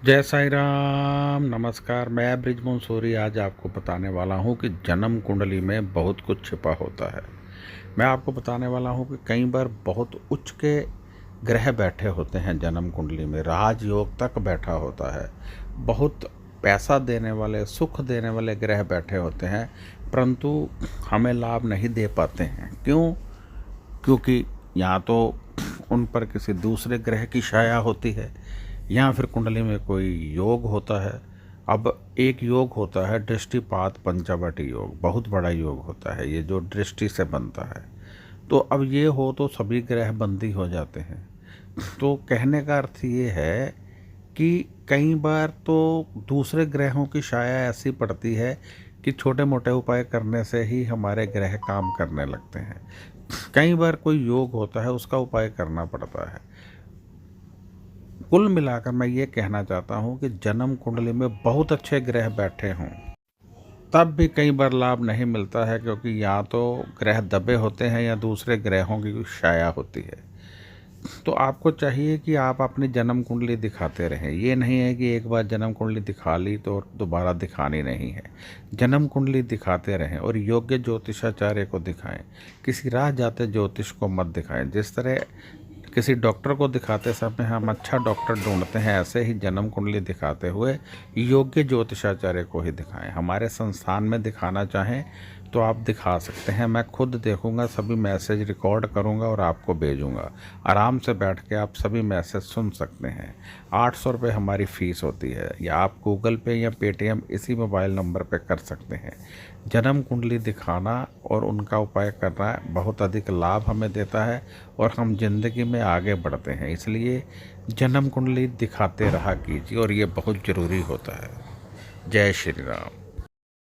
जय साईं राम, नमस्कार। मैं ब्रिजमोहन सूरी आज आपको बताने वाला हूँ कि जन्म कुंडली में बहुत कुछ छिपा होता है। मैं आपको बताने वाला हूँ कि कई बार बहुत उच्च के ग्रह बैठे होते हैं जन्म कुंडली में, राजयोग तक बैठा होता है, बहुत पैसा देने वाले, सुख देने वाले ग्रह बैठे होते हैं, परंतु हमें लाभ नहीं दे पाते हैं। क्यों? क्योंकि या तो उन पर किसी दूसरे ग्रह की छाया होती है या फिर कुंडली में कोई योग होता है। अब एक योग होता है दृष्टिपात पंचवटी योग, बहुत बड़ा योग होता है ये, जो दृष्टि से बनता है। तो अब ये हो तो सभी ग्रह बंदी हो जाते हैं। तो कहने का अर्थ ये है कि कई बार तो दूसरे ग्रहों की छाया ऐसी पड़ती है कि छोटे मोटे उपाय करने से ही हमारे ग्रह काम करने लगते हैं। कई बार कोई योग होता है, उसका उपाय करना पड़ता है। कुल मिलाकर मैं ये कहना चाहता हूँ कि जन्म कुंडली में बहुत अच्छे ग्रह बैठे हों तब भी कई बार लाभ नहीं मिलता है, क्योंकि या तो ग्रह दबे होते हैं या दूसरे ग्रहों की छाया होती है। तो आपको चाहिए कि आप अपनी जन्म कुंडली दिखाते रहें। ये नहीं है कि एक बार जन्म कुंडली दिखा ली तो दोबारा दिखानी नहीं है। जन्म कुंडली दिखाते रहें और योग्य ज्योतिषाचार्य को दिखाएं। किसी राह जाते ज्योतिष को मत दिखाएं। जिस तरह किसी डॉक्टर को दिखाते समय हम अच्छा डॉक्टर ढूंढते हैं, ऐसे ही जन्म कुंडली दिखाते हुए योग्य ज्योतिषाचार्य को ही दिखाएं। हमारे संस्थान में दिखाना चाहें तो आप दिखा सकते हैं। मैं खुद देखूंगा, सभी मैसेज रिकॉर्ड करूंगा और आपको भेजूंगा। आराम से बैठ के आप सभी मैसेज सुन सकते हैं। 800 रुपये हमारी फ़ीस होती है, या आप गूगल पे या पेटीएम इसी मोबाइल नंबर पे कर सकते हैं। जन्म कुंडली दिखाना और उनका उपाय करना बहुत अधिक लाभ हमें देता है और हम जिंदगी में आगे बढ़ते हैं। इसलिए जन्म कुंडली दिखाते रहा कीजिए और ये बहुत ज़रूरी होता है। जय श्री राम।